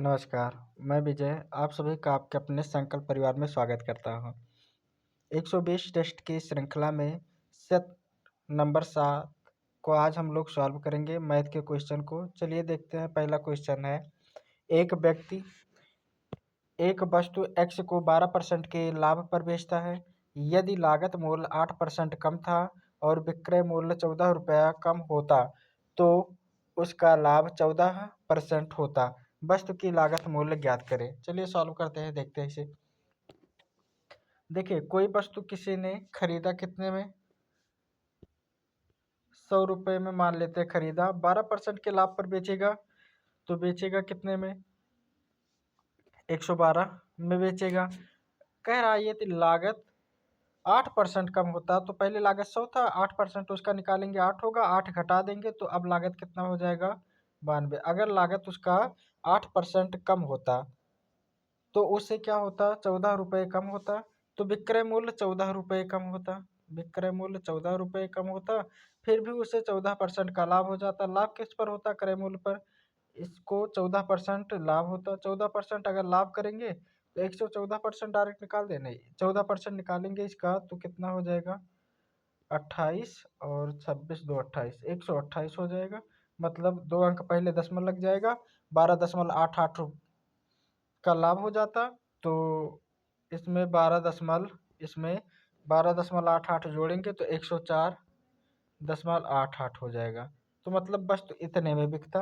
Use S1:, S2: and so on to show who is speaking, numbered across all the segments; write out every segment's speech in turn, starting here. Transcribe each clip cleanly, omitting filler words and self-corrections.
S1: नमस्कार, मैं विजय आप सभी का आपके अपने संकल्प परिवार में स्वागत करता हूँ। 120 टेस्ट की श्रृंखला में शत नंबर 7 को आज हम लोग सॉल्व करेंगे मैथ के क्वेश्चन को। चलिए देखते हैं। पहला क्वेश्चन है, एक व्यक्ति एक वस्तु x को 12% के लाभ पर बेचता है। यदि लागत मूल्य 8% कम था और विक्रय मूल्य 14 रुपया कम होता तो उसका लाभ 14% होता। वस्तु की लागत मूल्य ज्ञात करें। चलिए सॉल्व करते हैं, देखते हैं इसे। देखिए, कोई वस्तु किसी ने खरीदा कितने में, 100 रुपये में मान लेते हैं खरीदा। 12% के लाभ पर बेचेगा तो बेचेगा कितने में, 112 में बेचेगा। कह रहा है यदि लागत 8% कम होता तो पहले लागत 100 था, 8% उसका निकालेंगे 8 होगा, 8 घटा देंगे तो अब लागत कितना हो जाएगा, 92। अगर लागत उसका 8% कम होता तो उससे क्या होता, 14 रुपये कम होता, तो विक्रय मूल्य 14 रुपये कम होता। विक्रय मूल्य 14 रुपये कम होता, फिर भी उसे 14% का लाभ हो जाता। लाभ किस पर होता, क्रय मूल्य पर। इसको 14% लाभ होता। 14% अगर लाभ करेंगे तो 114% डायरेक्ट निकाल देना। 14% निकालेंगे इसका तो कितना हो जाएगा, 28 और 26 दो 28, 128 हो जाएगा। मतलब 2 अंक पहले दशमलव लग जाएगा, 12.88 का लाभ हो जाता। तो इसमें 12.88 जोड़ेंगे तो 104.88 हो जाएगा। तो मतलब बस तो इतने में बिकता।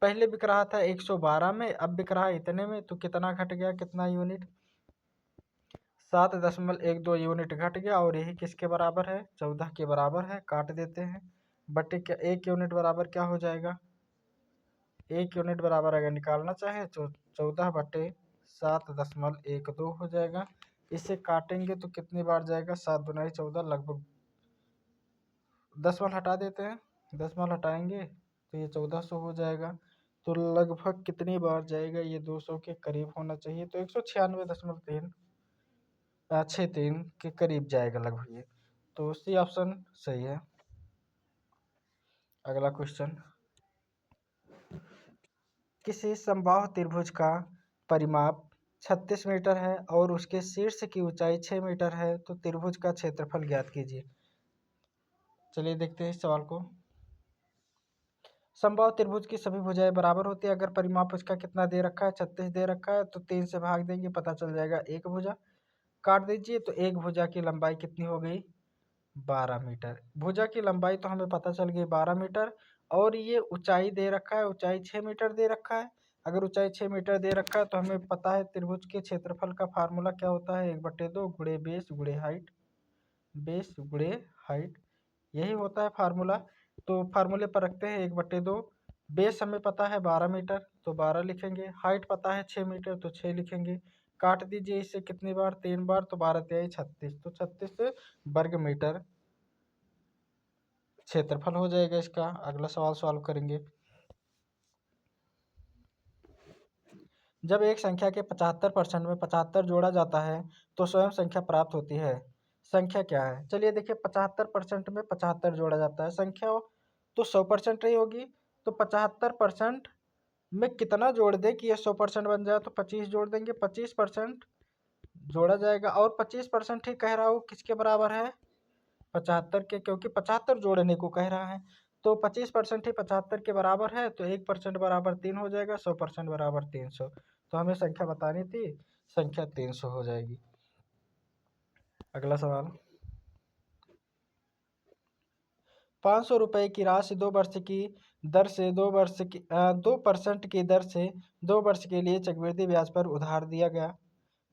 S1: पहले बिक रहा था 112 में, अब बिक रहा है इतने में, तो कितना घट गया, कितना यूनिट, 7.12 यूनिट घट गया। और यही किसके बराबर है, 14 के बराबर है। काट देते हैं, बटे क्या, 1 यूनिट बराबर क्या हो जाएगा, 1 यूनिट बराबर अगर निकालना चाहे तो 14/7.12 हो जाएगा। इसे काटेंगे तो कितनी बार जाएगा, 7 दूनी 14, लगभग दशमलव हटा देते हैं। दशमलव हटाएंगे तो ये 1400 हो जाएगा। तो लगभग कितनी बार जाएगा, ये 200 के करीब होना चाहिए। तो 196.63 के करीब जाएगा लगभग ये। तो सी ऑप्शन सही है। अगला क्वेश्चन, किसी समबाहु त्रिभुज का परिमाप 36 मीटर है और उसके शीर्ष की ऊंचाई 6 मीटर है, तो त्रिभुज का क्षेत्रफल ज्ञात कीजिए। चलिए देखते हैं इस सवाल को। समबाहु त्रिभुज की सभी भुजाएं बराबर होती है। अगर परिमाप उसका कितना दे रखा है, 36 दे रखा है, तो 3 से भाग देंगे, पता चल जाएगा एक भुजा। काट दीजिए तो एक भुजा की लंबाई कितनी हो गई, 12 मीटर। भुजा की लंबाई तो हमें पता चल गई 12 मीटर, और ये ऊंचाई दे रखा है, ऊंचाई 6 मीटर दे रखा है। अगर ऊंचाई 6 मीटर दे रखा है तो हमें पता है त्रिभुज के क्षेत्रफल का फार्मूला क्या होता है, 1/2 गुणे बेस गुणे हाइट, बेस गुणे हाइट, यही होता है फार्मूला। तो फार्मूले पर रखते हैं 1/2। बेस हमें पता है 12 मीटर तो 12 लिखेंगे, हाइट पता है 6 मीटर तो 6 लिखेंगे। काट दीजिए इससे कितनी बार, 3 बार, तो 12 तिहाई 36, तो 36 वर्ग मीटर क्षेत्रफल हो जाएगा इसका। अगला सवाल सॉल्व करेंगे। जब एक संख्या के 75% में 75 जोड़ा जाता है तो स्वयं संख्या प्राप्त होती है। संख्या क्या है, चलिए देखिए, 75% में 75 जोड़ा जाता है, संख्या तो 100% ही होगी। तो 75% में कितना जोड़ दे कि ये 100% बन जाए, तो 25 जोड़ देंगे, 25% जोड़ा जाएगा। और 25% ही कह रहा हूँ किसके बराबर है, 75 के, क्योंकि 75 जोड़ने को कह रहा है। तो 25% ही 75 के बराबर है, तो 1% बराबर 3 हो जाएगा, 100% बराबर 300। तो हमें संख्या बतानी थी, संख्या 300 हो जाएगी। अगला सवाल, 500 रुपये की राशि 2 वर्ष की दर से 2% की दर से 2 वर्ष के लिए चक्रवृद्धि ब्याज पर उधार दिया गया।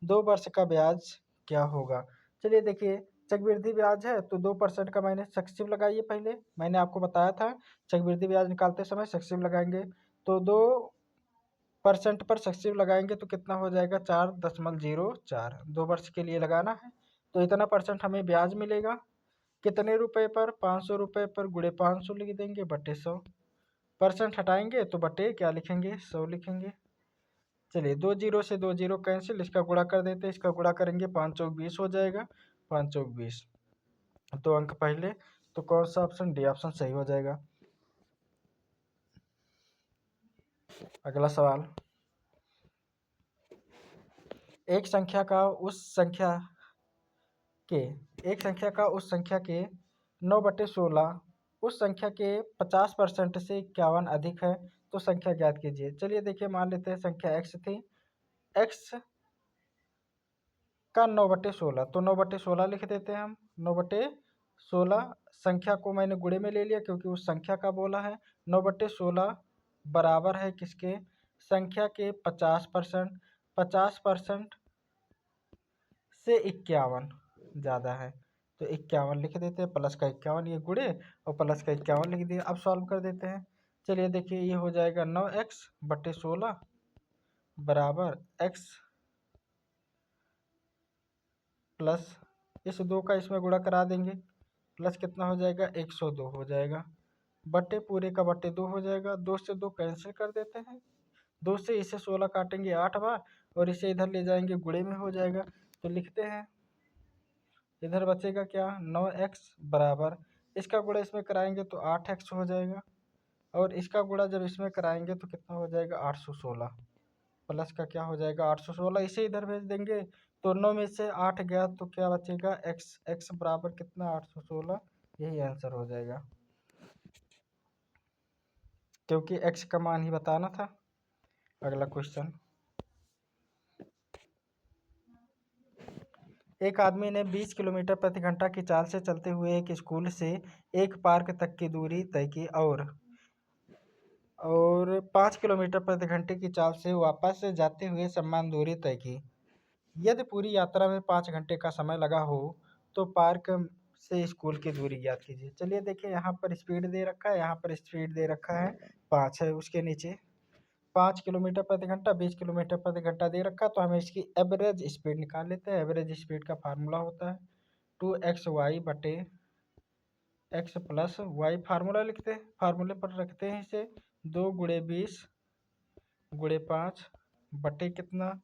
S1: 2 वर्ष का ब्याज क्या होगा। चलिए देखिए, चक्रवृद्धि ब्याज है तो 2% का मैंने सक्सिव लगाइए। पहले मैंने आपको बताया था चक्रवृद्धि ब्याज निकालते समय सक्सिव लगाएंगे। तो 2% पर सक्सिव लगाएंगे तो कितना हो जाएगा, 4.04। 2 वर्ष के लिए लगाना है तो इतना परसेंट हमें ब्याज मिलेगा। कितने रुपए पर, 500 रुपये पर, गुणे 500 लिख देंगे, बटे 100। % हटाएंगे तो बटे क्या लिखेंगे, 100 लिखेंगे। चलिए 2 जीरो से 2 जीरो कैंसिल, इसका गुणा कर देते हैं। इसका गुणा करेंगे 5 चौक 20 हो जाएगा, 5 चौक 20, 2 अंक पहले। तो कौन सा ऑप्शन, डी ऑप्शन सही हो जाएगा। अगला सवाल, एक संख्या का उस संख्या के उस संख्या के 9/16 उस संख्या के 50% से 51 अधिक है तो संख्या ज्ञात कीजिए। चलिए देखिए, मान लेते हैं संख्या x थी, x का 9/16, तो 9/16 लिख देते हैं हम। 9/16 संख्या को मैंने गुणे में ले लिया क्योंकि उस संख्या का बोला है। 9/16 बराबर है किसके? संख्या के 50%। 50% से 51 ज़्यादा है तो 51 लिख देते हैं। प्लस का 51 ये गुणे और प्लस का 51 लिख दिया। अब सॉल्व कर देते हैं। चलिए देखिए, ये हो जाएगा 9x/16 बराबर x प्लस इस 2 का इसमें गुणा करा देंगे, प्लस कितना हो जाएगा? 102 हो जाएगा, बट्टे पूरे का बट्टे 2 हो जाएगा। 2 से 2 कैंसिल कर देते हैं। 2 से इसे 16 काटेंगे 8 बार और इसे इधर ले जाएंगे, गुणे में हो जाएगा। तो लिखते हैं, इधर बचेगा क्या? 9x बराबर, इसका गुणा इसमें कराएंगे तो 8x हो जाएगा और इसका गुणा जब इसमें कराएंगे तो कितना हो जाएगा? 816। प्लस का क्या हो जाएगा? 816, इसे इधर भेज देंगे तो 9 में से 8 गया तो क्या बचेगा? x बराबर कितना? 816। यही आंसर हो जाएगा क्योंकि x का मान ही बताना था। अगला क्वेश्चन, एक आदमी ने 20 किलोमीटर प्रति घंटा की चाल से चलते हुए एक स्कूल से एक पार्क तक की दूरी तय की और 5 किलोमीटर प्रति घंटे की चाल से वापस जाते हुए समान दूरी तय की। यदि पूरी यात्रा में 5 घंटे का समय लगा हो तो पार्क से स्कूल की दूरी ज्ञात कीजिए। चलिए देखिए, यहाँ पर स्पीड दे रखा है, यहाँ पर स्पीड दे रखा है 5 है, उसके नीचे 5 किलोमीटर प्रति घंटा, 20 किलोमीटर प्रति घंटा दे रखा, तो हमें इसकी एवरेज स्पीड निकाल लेते हैं। एवरेज स्पीड का फार्मूला होता है 2xy/x प्लस वाई। फार्मूला लिखते हैं, फार्मूले पर रखते हैं इसे। 2 × 20 × 5 बटे कितना?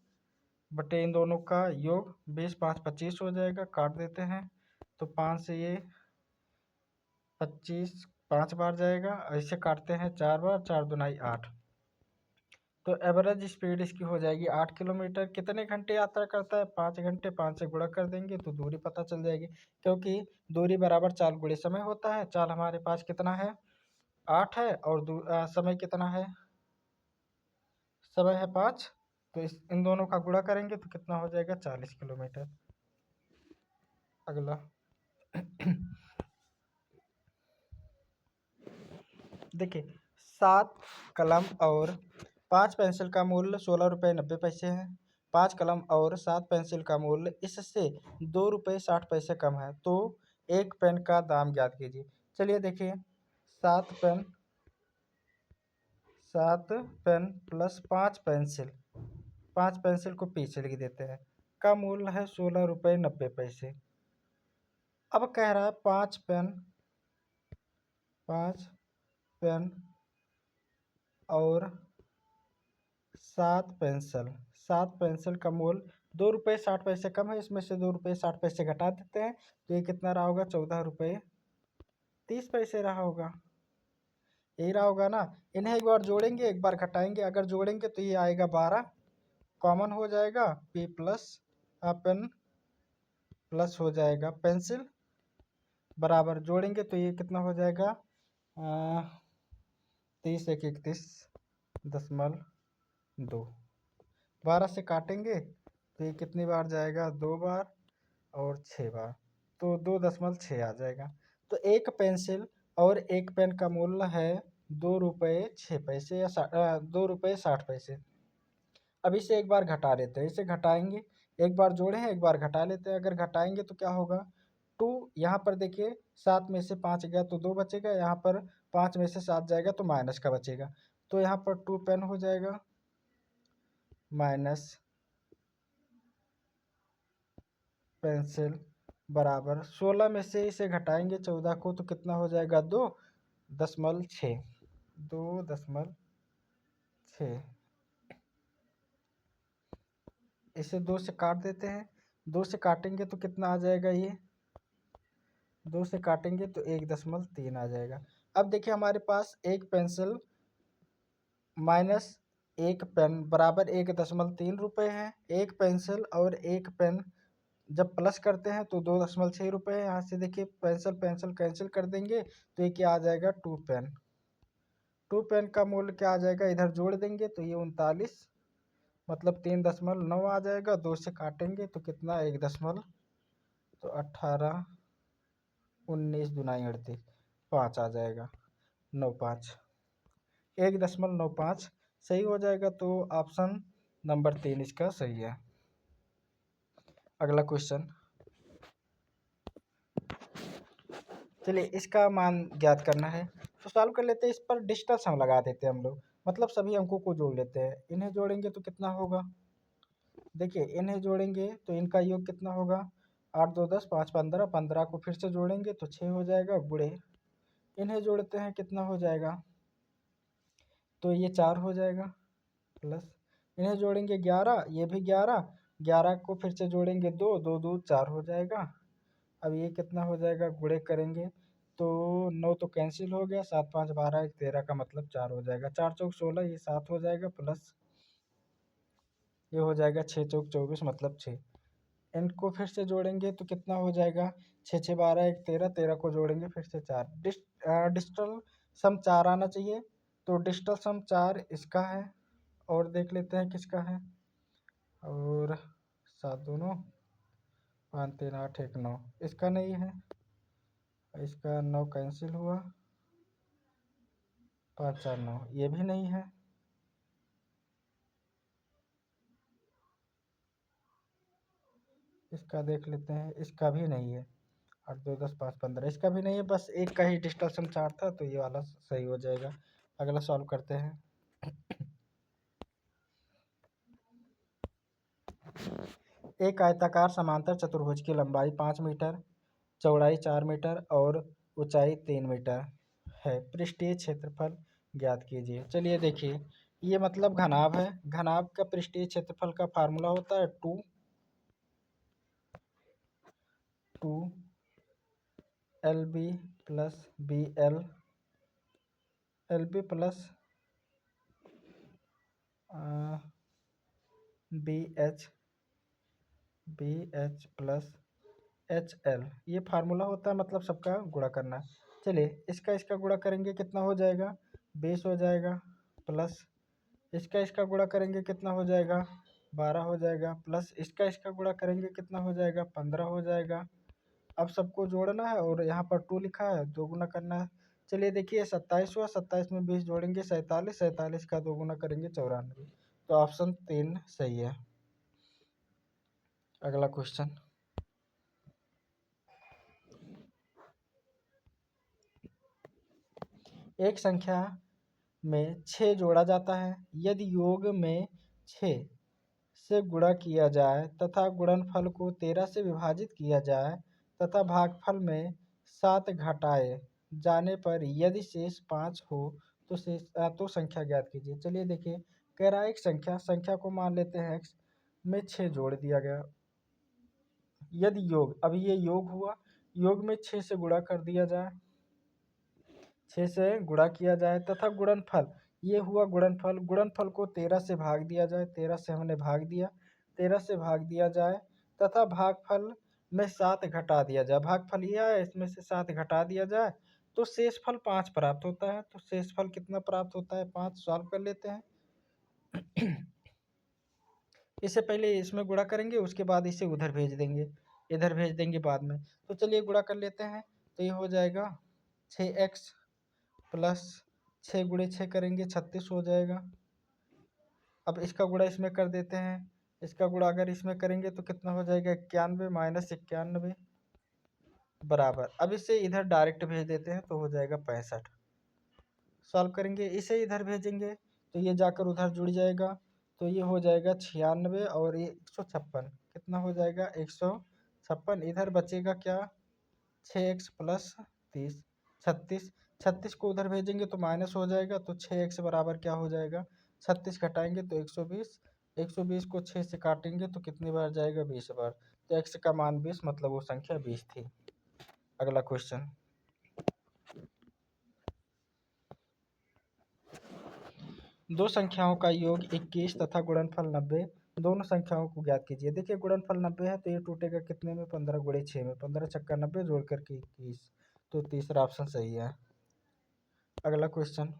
S1: बटे इन दोनों का योग। 20 5 25 हो जाएगा, काट देते हैं तो 5 से ये 25 5 बार जाएगा, ऐसे काटते हैं 4 बार, 4 दूनी 8। तो एवरेज स्पीड इसकी हो जाएगी 8 किलोमीटर। कितने घंटे यात्रा करता है? 5 घंटे। 5 से गुणा कर देंगे तो दूरी पता चल जाएगी, क्योंकि दूरी बराबर चाल गुणे समय होता है। चाल हमारे पास कितना है? 8 है और समय कितना है? समय है 5, तो इन दोनों का गुणा करेंगे तो कितना हो जाएगा? 40 किलोमीटर। अगला देखिए, 7 कलम और 5 पेंसिल का मूल्य 16 रुपये 90 पैसे है। 5 कलम और 7 पेंसिल का मूल्य इससे 2 रुपये 60 पैसे कम है, तो एक पेन का दाम ज्ञात कीजिए। चलिए देखिए, 7 पेन प्लस 5 पेंसिल, 5 पेंसिल को पीछे लिख देते हैं, का मूल्य है 16 रुपये 90 पैसे। अब कह रहा है 5 पेन और 7 पेंसिल का मूल्य 2 रुपये 60 पैसे कम है। इसमें से 2 रुपये 60 पैसे घटा देते हैं तो ये कितना रहा होगा? 14 रुपये 30 पैसे रहा होगा। यही रहा होगा ना। इन्हें एक बार जोड़ेंगे, एक बार घटाएंगे। अगर जोड़ेंगे तो ये आएगा 12, कॉमन हो जाएगा, P प्लस पेन प्लस हो जाएगा पेंसिल, बराबर जोड़ेंगे तो ये कितना हो जाएगा? 30 1 31.2। 12 से काटेंगे तो ये कितनी बार जाएगा? 2 बार और 6 बार, तो 2.6 आ जाएगा। तो एक पेंसिल और एक पेन का मूल्य है 2 रुपये 6 पैसे या 2 रुपये 60 पैसे। अब इसे एक बार घटा लेते हैं, इसे घटाएंगे, एक बार जोड़े हैं एक बार घटा लेते हैं। अगर घटाएंगे तो क्या होगा? 2, यहाँ पर देखिए 7 में से 5 गया तो 2 बचेगा, यहाँ पर 5 में से 7 जाएगा तो माइनस का बचेगा, तो यहाँ पर 2 पेन हो जाएगा माइनस पेंसिल, बराबर 16 में से इसे घटाएंगे 14 को तो कितना हो जाएगा? 2.6। 2.6, इसे 2 से काट देते हैं। 2 से काटेंगे तो कितना आ जाएगा? ये 2 से काटेंगे तो 1.3 आ जाएगा। अब देखिए, हमारे पास एक पेंसिल माइनस एक पेन बराबर 1.3 है। एक पेंसिल और एक पेन जब प्लस करते हैं तो 2.6 है। यहाँ से देखिए पेंसिल पेंसिल कैंसिल कर देंगे तो ये क्या आ जाएगा 2 पेन। 2 पेन का मूल्य क्या आ जाएगा, इधर जोड़ देंगे तो ये 39 मतलब 3.9 आ जाएगा। 2 से काटेंगे तो कितना 1 तो 18 19 दूनाई 38 5 आ जाएगा 95 1.95 सही हो जाएगा। तो ऑप्शन नंबर 3 इसका सही है। अगला क्वेश्चन, चलिए इसका मान ज्ञात करना है तो सॉल्व कर लेते हैं। इस पर डिजिटल सम लगा देते हैं हम लोग, मतलब सभी अंकों को जोड़ लेते हैं। इन्हें जोड़ेंगे तो कितना होगा, देखिए इन्हें जोड़ेंगे तो इनका योग कितना होगा 8 2 10 5 15। 15 को फिर से जोड़ेंगे तो 6 हो जाएगा गुणे इन्हें जोड़ते हैं कितना हो जाएगा तो ये 4 हो जाएगा प्लस इन्हें जोड़ेंगे 11 ये भी 11। 11 को फिर से जोड़ेंगे 2 2 2 4 हो जाएगा। अब ये कितना हो जाएगा गुणे करेंगे तो 9 तो कैंसिल हो गया 7 5 12 1 13 का मतलब 4 हो जाएगा। 4 चौक 16 ये 7 हो जाएगा प्लस ये हो जाएगा 6 चौक 24 मतलब 6। इनको फिर से जोड़ेंगे तो कितना हो जाएगा 6 6 12 1 13। 13 को जोड़ेंगे फिर से 4। डिजिटल सम 4 आना चाहिए तो डिजिटल सम 4 इसका है और देख लेते हैं किसका है। और 7 2 9 5 3 8 1 9 इसका नहीं है। इसका 9 कैंसिल हुआ 5 4 9 ये भी नहीं है। इसका देख लेते हैं इसका भी नहीं है। 8 2 10 5 15 इसका भी नहीं है। बस एक का ही डिजिटल सम 4 था तो ये वाला सही हो जाएगा। अगला सॉल्व करते हैं। एक आयताकार समांतर चतुर्भुज की लंबाई 5 मीटर, चौड़ाई 4 मीटर और ऊंचाई 3 मीटर है। पृष्ठीय क्षेत्रफल ज्ञात कीजिए। चलिए देखिए ये मतलब घनाभ है। घनाभ का पृष्ठीय क्षेत्रफल का फार्मूला होता है 2 LB plus LB plus BH plus HL ये फार्मूला होता है, मतलब सबका गुणा करना है। चलिए इसका गुणा करेंगे कितना हो जाएगा 20 हो जाएगा प्लस इसका गुणा करेंगे कितना हो जाएगा 12 हो जाएगा प्लस इसका गुणा करेंगे कितना हो जाएगा 15 हो जाएगा। अब सबको जोड़ना है और यहाँ पर 2 लिखा है, दो गुना करना है। चलिए देखिए 27 हुआ, 27 में 20 जोड़ेंगे 47, 47 का 2 गुना करेंगे 94। तो ऑप्शन 3 सही है। अगला क्वेश्चन, एक संख्या में 6 जोड़ा जाता है। यदि योग में 6 से गुणा किया जाए तथा गुणनफल को 13 से विभाजित किया जाए तथा भागफल में 7 घटाए जाने पर यदि शेष 5 हो तो तो संख्या ज्ञात कीजिए। चलिए देखिए कह रहा है एक संख्या को मान लेते हैं x में 6 जोड़ दिया गया। यदि योग, अब ये योग हुआ, योग में 6 से गुणा कर दिया जाए, 6 से गुणा किया जाए तथा गुणनफल, ये हुआ गुणनफल, गुणनफल को 13 से भाग दिया जाए। 13 से हमने भाग दिया, 13 से भाग दिया जाए तथा भागफल में 7 घटा दिया जाए। भागफल ये है, इसमें से 7 घटा दिया जाए तो शेषफल 5 प्राप्त होता है। तो शेषफल कितना प्राप्त होता है 5। सॉल्व कर लेते हैं। इससे पहले इसमें गुणा करेंगे उसके बाद इसे उधर भेज देंगे, इधर भेज देंगे बाद में। तो चलिए गुणा कर लेते हैं। तो ये हो जाएगा 6x प्लस 6 गुणे 6 करेंगे 36 हो जाएगा। अब इसका गुणा इसमें कर देते हैं। इसका गुणा अगर इसमें करेंगे तो कितना हो जाएगा 91 माइनस 91 बराबर, अब इसे इधर डायरेक्ट भेज देते हैं तो हो जाएगा 65। सॉल्व करेंगे इसे इधर भेजेंगे तो ये जाकर उधर जुड़ जाएगा तो ये हो जाएगा 96 और ये 156 कितना हो जाएगा 156। इधर बचेगा क्या 6x प्लस 30 36। 36 को उधर भेजेंगे तो माइनस हो जाएगा तो 6x बराबर क्या हो जाएगा 36 घटाएंगे तो 120। 120 को 6 से काटेंगे तो कितनी बार जाएगा 20 बार। तो x का मान 20 मतलब वो संख्या 20 थी। अगला क्वेश्चन, दो संख्याओं का योग 21 तथा गुणनफल 90, दोनों संख्याओं को ज्ञात कीजिए। देखिए गुणनफल 90 है तो ये टूटेगा कितने में, 15 गुणे 6 में, 15 छक्का 90 जोड़ करके 21, तो तीसरा ऑप्शन सही है। अगला क्वेश्चन,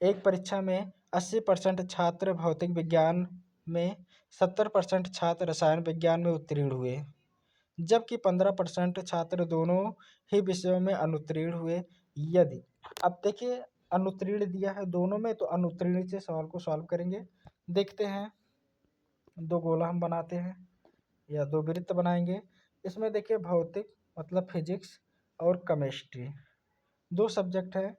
S1: एक परीक्षा में 80% छात्र भौतिक विज्ञान में, 70% छात्र रसायन विज्ञान में उत्तीर्ण हुए, जबकि 15% छात्र दोनों ही विषयों में अनुत्तीर्ण हुए। यदि, अब देखिए अनुत्तीर्ण दिया है दोनों में, तो अनुत्तीर्ण से सवाल को सॉल्व करेंगे। देखते हैं, दो गोला हम बनाते हैं या दो वृत्त बनाएंगे। इसमें देखिए भौतिक मतलब फिजिक्स और केमिस्ट्री दो सब्जेक्ट है,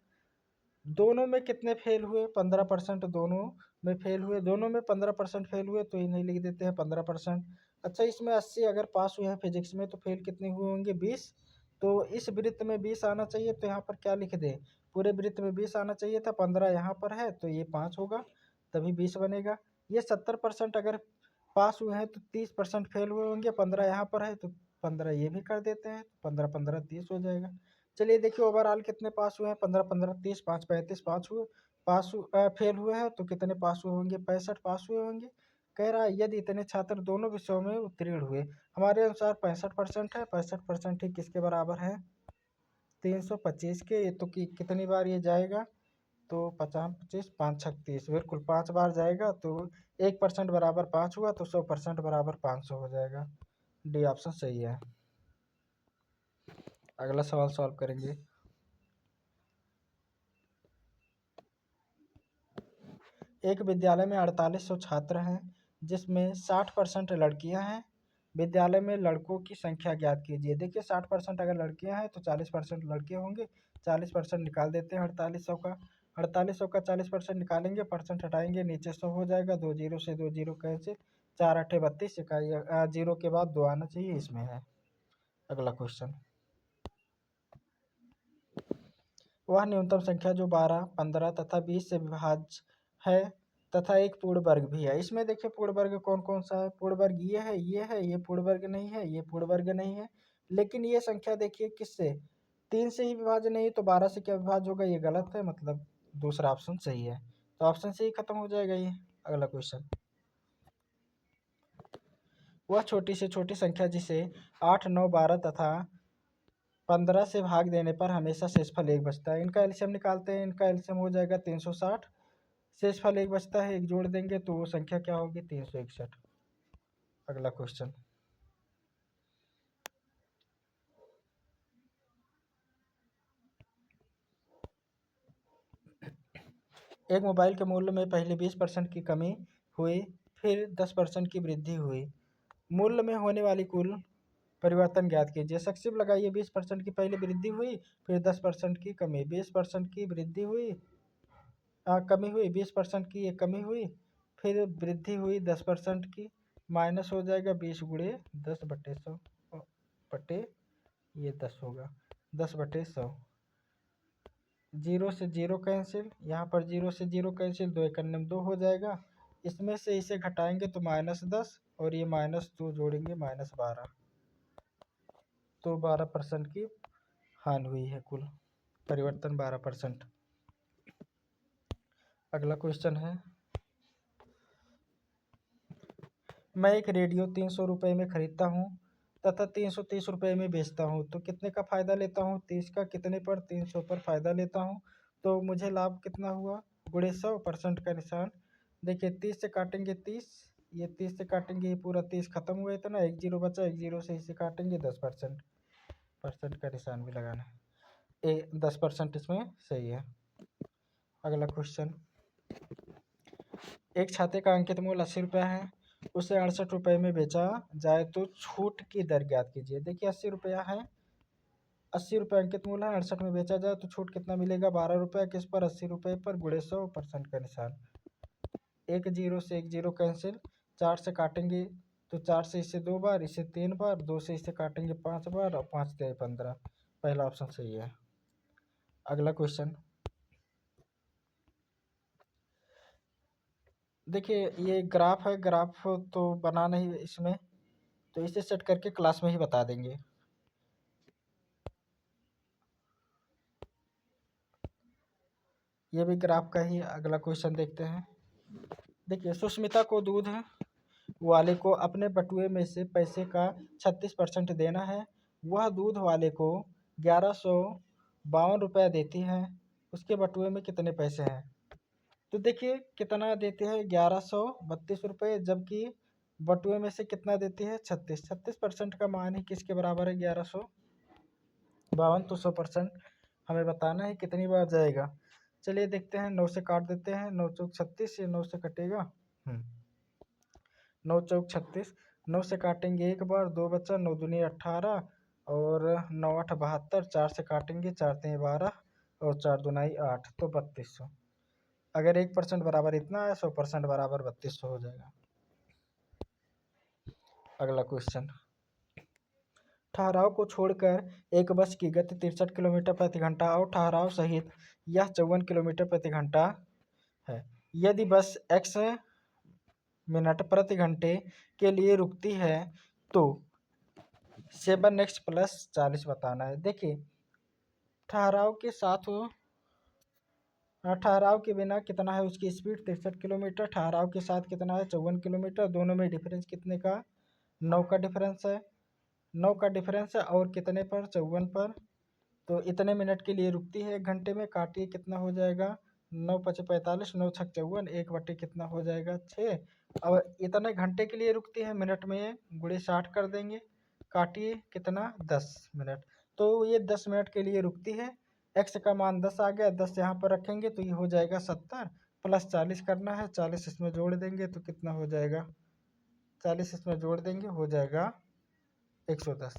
S1: दोनों में कितने फेल हुए, 15% दोनों में फेल हुए, दोनों में 15% फेल हुए, तो इन्हें लिख देते हैं 15%। अच्छा, इसमें 80 अगर पास हुए हैं फिजिक्स में, तो फेल कितने हुए होंगे, 20। तो इस वृत्त में 20 आना चाहिए, तो यहाँ पर क्या लिख दें, पूरे वृत्त में 20 आना चाहिए था, 15 यहाँ पर है तो ये 5 होगा, तभी 20 बनेगा। ये 70% अगर पास हुए हैं तो 30% फेल हुए होंगे, 15 यहाँ पर है तो 15 ये भी कर देते हैं, 15 15 30 हो जाएगा। चलिए देखिए ओवरऑल कितने पास हुए हैं, 15 15 30 5 35 पास हुए, फेल हुए हैं तो कितने पास हुए होंगे, 65 पास हुए होंगे। कह रहा है यदि इतने छात्र दोनों विषयों में उत्तीर्ण हुए, हमारे अनुसार 65% है, 65% ही किसके बराबर है, 325 के। ये तो कितनी बार ये जाएगा, तो 50 25 5 36, बिल्कुल 5 बार जाएगा, तो 1% बराबर 5 हुआ, तो 100% बराबर 500 हो जाएगा। डी ऑप्शन सही है। अगला सवाल सॉल्व करेंगे। एक विद्यालय में 4800 छात्र हैं, जिसमें 60% लड़कियां हैं। विद्यालय में लड़कों की संख्या ज्ञात कीजिए। देखिए 60% अगर लड़कियां हैं तो 40% लड़के होंगे, 40% निकाल देते हैं 4800 का। 4800 का 40% निकालेंगे, परसेंट हटाएंगे, नीचे 100 हो जाएगा, दो जीरो से दो जीरो कैसे, 4 8 32, इकाई जीरो के बाद 2 आना चाहिए, इसमें है। अगला क्वेश्चन, वह न्यूनतम संख्या जो 12 15 तथा 20 से विभाज्य है तथा एक पूर्ण वर्ग भी है। इसमें देखिए पूर्ण वर्ग कौन कौन सा है, पूर्ण वर्ग ये है, ये है, ये पूर्ण वर्ग नहीं है, ये पूर्ण वर्ग नहीं है। लेकिन ये संख्या देखिए किससे, 3 से ही विभाज्य नहीं, तो 12 से क्या विभाज्य होगा, ये गलत है, मतलब दूसरा ऑप्शन सही है, तो ऑप्शन से ही खत्म हो जाएगा ये। अगला क्वेश्चन, वह छोटी से छोटी संख्या जिसे 8 9 12 तथा 15 से भाग देने पर हमेशा शेषफल 1 बचता है। इनका एलसीएम निकालते हैं, इनका एलसीएम हो जाएगा 360, शेषफल 1 बचता है, 1 जोड़ देंगे तो वो संख्या क्या होगी, 361। अगला क्वेश्चन, एक मोबाइल के मूल्य में पहले 20% की कमी हुई, फिर 10% की वृद्धि हुई, मूल्य में होने वाली कुल परिवर्तन ज्ञात कीजिए। संक्षिप्त लगाइए, 20% की पहले वृद्धि हुई, फिर 10% की कमी, 20% की वृद्धि हुई, कमी हुई, 20% की ये कमी हुई, फिर वृद्धि हुई 10% की, माइनस हो जाएगा 20 × 10/100 बटे, ये 10 होगा, 10/100, जीरो से जीरो कैंसिल, यहाँ पर जीरो से जीरो कैंसिल, 2 × 2 हो जाएगा, इसमें से इसे घटाएंगे तो -10, और ये -2 जोड़ेंगे -12, तो 12% की हानि हुई है, कुल परिवर्तन 12%। अगला क्वेश्चन है, मैं एक रेडियो 300 रुपये में खरीदता हूँ तथा 330 रुपये में बेचता हूँ, तो कितने का फ़ायदा लेता हूँ, 30 का कितने पर, 300 पर फ़ायदा लेता हूँ, तो मुझे लाभ कितना हुआ, गुणे 100, परसेंट का निशान। देखिए 30 से काटेंगे 30, ये 30 से काटेंगे, ये पूरा 30 खत्म हुआ इतना, एक जीरो बचा, एक जीरो से इसे काटेंगे 10%, परसेंट का निशान भी लगाना है, 10% इसमें सही है। अगला क्वेश्चन, एक छाते का अंकित मूल्य 80 रुपये है, उसे 68 रुपये में बेचा जाए तो छूट की दर ज्ञात कीजिए। देखिए 80 रुपया है, 80 रुपये अंकित मूल्य है, 68 में बेचा जाए तो छूट कितना मिलेगा, 12 रुपये, किस पर, 80 रुपये पर, गुणे 100, परसेंट का निशान, एक जीरो से एक जीरो कैंसिल, 4 से काटेंगे तो 4 से इसे 2 बार, इसे 3 बार, 2 से इसे काटेंगे 5 बार, और 5 से 15, पहला ऑप्शन सही है। अगला क्वेश्चन, देखिए ये ग्राफ है, ग्राफ तो बना नहीं इसमें, तो इसे सेट करके क्लास में ही बता देंगे। ये भी ग्राफ का ही अगला क्वेश्चन देखते हैं। देखिए, सुष्मिता को दूध वाले को अपने बटुए में से पैसे का 36% देना है। वह दूध वाले को 1152 रुपये देती है। उसके बटुए में कितने पैसे हैं? तो देखिए कितना देते हैं, 1132 रुपये, जबकि बटुए में से कितना देती है, 36%। का मान ही किसके बराबर है, 1152। तो 100% हमें बताना है कितनी बार जाएगा। चलिए देखते हैं, 9 से काट देते हैं। 9 चौक 36, ये 9 से कटेगा। 9 चौक 36, 9 से काटेंगे एक बार, 2 बचा, 9 दूनी 18 और 9 8 72, 4 से काटेंगे, 4 3 12 और 4 दूनाई 8, तो 3200। अगर 1% बराबर इतना है, 100% बराबर 3200 हो जाएगा। अगला क्वेश्चन, ठहराव को छोड़कर एक बस की गति 63 किलोमीटर प्रति घंटा और ठहराव सहित यह 54 किलोमीटर प्रति घंटा है। यदि बस x मिनट प्रति घंटे के लिए रुकती है तो 7x + 40 बताना है। देखिए, ठहराव के साथ हो, ठहराव के बिना कितना है उसकी स्पीड, 63 किलोमीटर। ठहराव के साथ कितना है, 54 किलोमीटर। दोनों में डिफरेंस कितने का, 9 का डिफरेंस है। 9 का डिफरेंस है और कितने पर, 54 पर। तो इतने मिनट के लिए रुकती है, 1 घंटे में। काटिए कितना हो जाएगा, 9 5 45, 9 6 54, 1 कितना हो जाएगा, 6। अब इतने घंटे के लिए रुकती है, मिनट में गुणे 60 कर देंगे। काटिए कितना, 10 मिनट। तो ये 10 मिनट के लिए रुकती है। x का मान 10 आ गया, 10 यहाँ पर रखेंगे तो ये हो जाएगा 70, प्लस 40 करना है, 40 इसमें जोड़ देंगे तो कितना हो जाएगा, 40 इसमें जोड़ देंगे, हो जाएगा 110।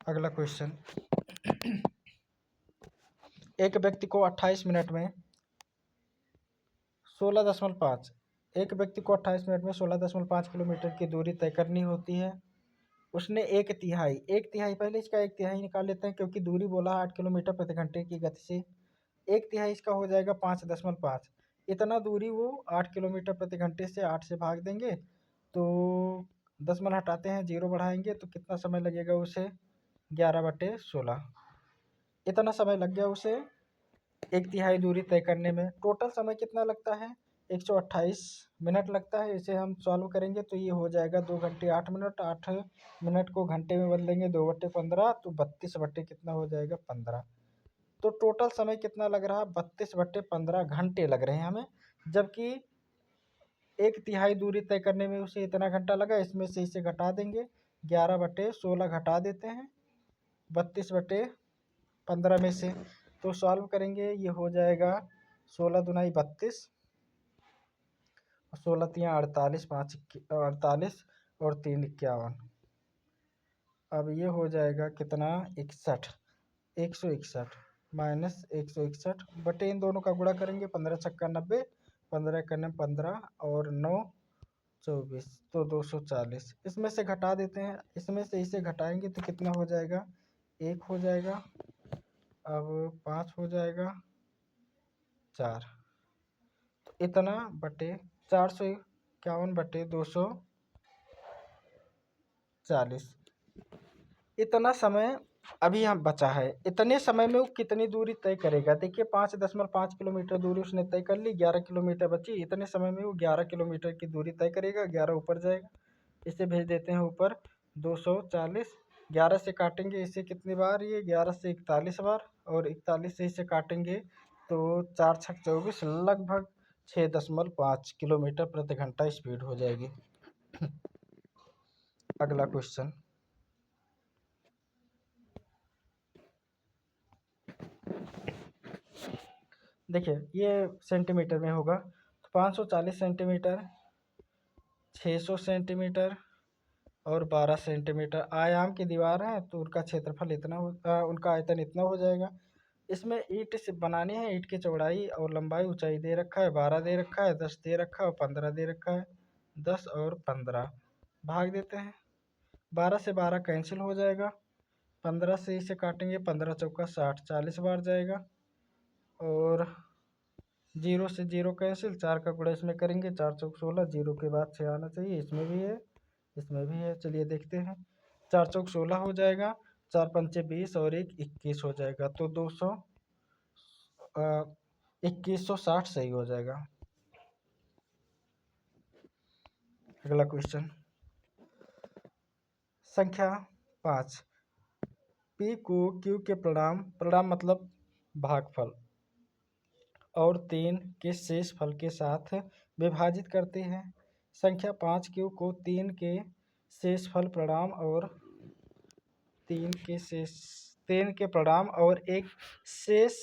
S1: अगला क्वेश्चन, एक व्यक्ति को 28 मिनट में 16.5 एक व्यक्ति को 28 मिनट में 16.5 किलोमीटर की दूरी तय करनी होती है। उसने एक तिहाई पहले इसका एक तिहाई निकाल लेते हैं, क्योंकि दूरी बोला 8 किलोमीटर प्रति घंटे की गति से। एक तिहाई इसका हो जाएगा 5.5। इतना दूरी वो 8 किलोमीटर प्रति घंटे से 8 से भाग देंगे तो 10 हटाते हैं, 0 बढ़ाएंगे तो कितना समय लगेगा उसे, 11/16। इतना समय लग गया उसे एक तिहाई दूरी तय करने में। टोटल समय कितना लगता है, 128 मिनट लगता है। इसे हम सॉल्व करेंगे तो ये हो जाएगा 2 घंटे 8 मिनट। 8 मिनट को घंटे में बदलेंगे, 2/15, तो 32 कितना हो जाएगा, 15। तो टोटल समय कितना लग रहा है, 32/15 घंटे लग रहे हैं हमें। जबकि एक तिहाई दूरी तय करने में उसे इतना घंटा लगा, इसमें से इसे घटा देंगे, 11/16 घटा देते हैं 32/15 में से। तो सॉल्व करेंगे, ये हो जाएगा 16 दूनाई 32, 16 तियाँ 48, 5 48 और 3 51। अब ये हो जाएगा कितना, 61, 161 माइनस 161 बटे इन दोनों का गुणा करेंगे, 15 छक्का 90, 15 एकम 15 और 9 24, तो 240। इसमें से घटा देते हैं, इसमें से इसे घटाएंगे तो कितना हो जाएगा, 1 हो जाएगा। अब 5 हो जाएगा, 4, तो इतना बटे 451/240। इतना समय अभी यहाँ बचा है। इतने समय में वो कितनी दूरी तय करेगा, देखिए 5.5 किलोमीटर दूरी उसने तय कर ली, 11 किलोमीटर बची। इतने समय में वो 11 किलोमीटर की दूरी तय करेगा, 11 ऊपर जाएगा, इसे भेज देते हैं ऊपर 240। 11 से काटेंगे इसे कितनी बार, ये 11 से 41 बार, और 41 से इसे काटेंगे तो 4 6 24, लगभग 6.5 किलोमीटर प्रति घंटा स्पीड हो जाएगी। अगला क्वेश्चन, देखिए ये सेंटीमीटर में होगा, तो 540 सेंटीमीटर, 600 सेंटीमीटर और 12 सेंटीमीटर आयाम की दीवार है, तो उनका क्षेत्रफल इतना उनका आयतन इतना हो जाएगा। इसमें ईंट से बनाने हैं, ईंट की चौड़ाई और लंबाई, ऊंचाई दे रखा है, 12 दे रखा है, 10 दे रखा है और 15 दे रखा है। 10 और 15 भाग देते हैं, 12 से 12 कैंसिल हो जाएगा, 15 से इसे काटेंगे, 15 चौका 60, 40 बार जाएगा, और 0 से 0 कैंसिल, 4 का गुणा इसमें करेंगे, 4 चौक 16, 0 के बाद 6 आना चाहिए, इसमें भी है, इसमें भी है। चलिए देखते हैं, 4 चौक 16 हो जाएगा, 4 पंचे 20 और 1 21 हो जाएगा, तो 2160 सही हो जाएगा। अगला क्वेश्चन संख्या 5, पी को क्यू के परिणाम मतलब भागफल और 3 के शेष फल के साथ विभाजित करते हैं। संख्या 5 क्यू को 3 के शेषफल परिणाम और 3 के परिणाम और एक शेष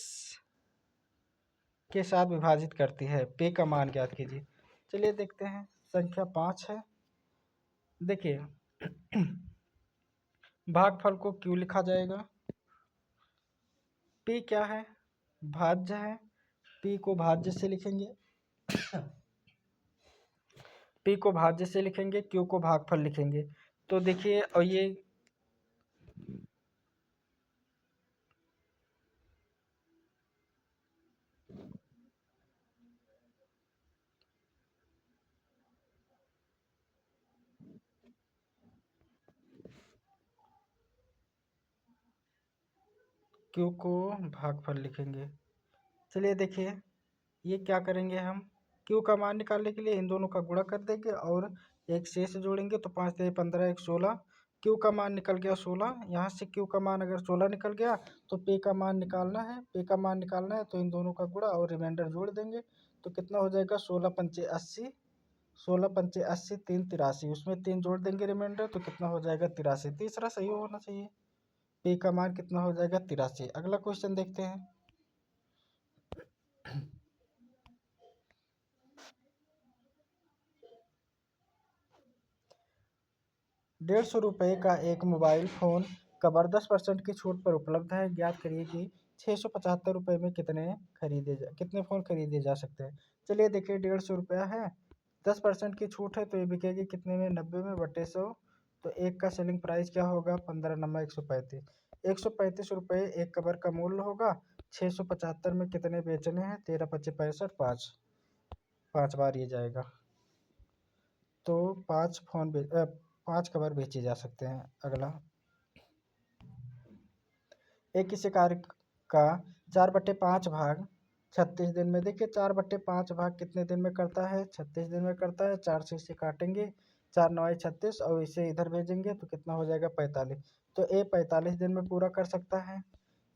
S1: के साथ विभाजित करती है। पे का मान ज्ञात कीजिए। चलिए देखते हैं। संख्या 5 है। देखिए भागफल को क्यों लिखा जाएगा, पी क्या है, भाज्य है, पी को भाज्य से लिखेंगे पी को भाज्य से लिखेंगे, क्यू को भागफल लिखेंगे। तो देखिए और ये क्यू को भागफल लिखेंगे। चलिए देखिए ये क्या करेंगे, हम क्यू का मान निकालने के लिए इन दोनों का गुणा कर देंगे और एक शेष जोड़ेंगे, तो 5 3 15 1 16। क्यू का मान निकल गया 16। यहाँ से क्यू का मान अगर 16 निकल गया तो पे का मान निकालना है। पे का मान निकालना है तो इन दोनों का गुणा और रिमाइंडर जोड़ देंगे, तो कितना हो जाएगा 16 पंचे 80, 16 पंचे 80, 3 83, उसमें 3 जोड़ देंगे रिमाइंडर, तो कितना हो जाएगा 83। तीसरा सही होना चाहिए। पे का मान कितना हो जाएगा 83। अगला क्वेश्चन देखते हैं। 150 रुपये का एक मोबाइल फ़ोन कवर 10% की छूट पर उपलब्ध है। ज्ञात करिए कि 675 रुपये में कितने फ़ोन खरीदे जा सकते हैं। चलिए देखिए 150 रुपया है, 10% की छूट है तो ये बिकेगी कितने में, 90 में बटे 100। तो एक का सेलिंग प्राइस क्या होगा, 15 नमा 135, 135 रुपये एक कवर का मूल्य होगा। 675 में कितने बेचने हैं, 13 पच्चे 65, 5 बार ये जाएगा, तो 5 कवर बेचे जा सकते हैं। अगला एक किसी कार्य का 4/5 भाग 36 दिन में, देखिए 4/5 भाग कितने दिन में करता है, 36 दिन में करता है। 4 से इसे काटेंगे, 4 9 36 और इसे इधर भेजेंगे तो कितना हो जाएगा 45। तो ए 45 दिन में पूरा कर सकता है।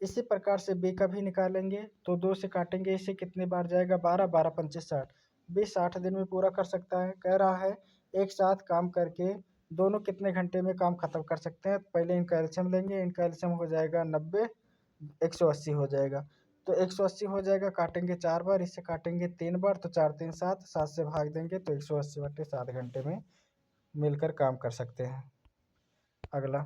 S1: इसी प्रकार से बी का भी निकालेंगे, तो 2 से काटेंगे इसे, कितने बार जाएगा 12, 12 पंचे 60, बी 60 दिन में पूरा कर सकता है। कह रहा है एक साथ काम करके दोनों कितने घंटे में काम खत्म कर सकते हैं। पहले इनका एल्शियम लेंगे, इनका एल्शियम हो जाएगा 90, 180 हो जाएगा, तो 180 हो जाएगा। काटेंगे 4 बार, इसे काटेंगे 3 बार, तो 4 3 7, 7 से भाग देंगे तो 180/7 घंटे में मिलकर काम कर सकते हैं। अगला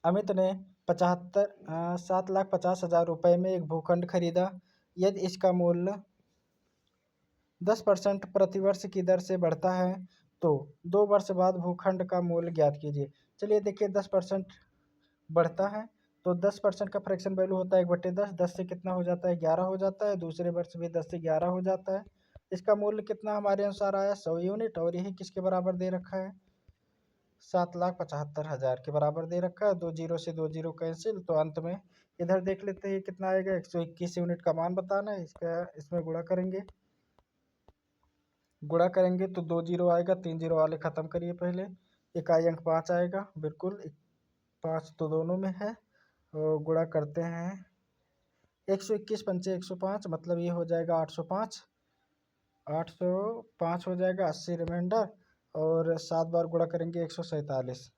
S1: अमित ने 7,50,000 रुपये में एक भूखंड खरीदा। यदि इसका मूल्य 10% प्रतिवर्ष की दर से बढ़ता है तो 2 वर्ष बाद भूखंड का मूल्य ज्ञात कीजिए। चलिए देखिए 10% बढ़ता है तो 10% का फ्रैक्शन वैल्यू होता है 1/10, 10 से कितना हो जाता है 11 हो जाता है। दूसरे वर्ष भी 10 से 11 हो जाता है। इसका मूल्य कितना हमारे अनुसार आया 100 यूनिट, और यही किसके बराबर दे रखा है, 7,75,000 के बराबर दे रखा है। 2 जीरो से 2 जीरो कैंसिल, तो अंत में इधर देख लेते हैं कितना आएगा, 121 यूनिट का मान बताना है। इसमें गुणा करेंगे तो 2 जीरो आएगा, 3 जीरो वाले ख़त्म करिए पहले। इकाई अंक 5 आएगा, बिल्कुल 5 तो दोनों में है। और गुणा करते हैं 121 पंचे 105, मतलब ये हो जाएगा 805, 805 हो जाएगा, 80 रिमाइंडर, और 7 बार गुणा करेंगे 147।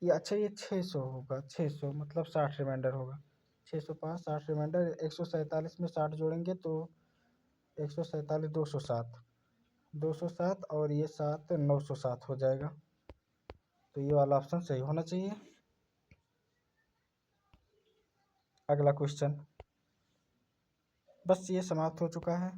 S1: ये अच्छा ये 600 होगा, 600 मतलब 60 रिमाइंडर होगा। 605 60 रिमाइंडर, 147 में 60 जोड़ेंगे तो 147 207, 207 और ये 7 907 हो जाएगा। तो ये वाला ऑप्शन सही होना चाहिए। अगला क्वेश्चन, बस ये समाप्त हो चुका है।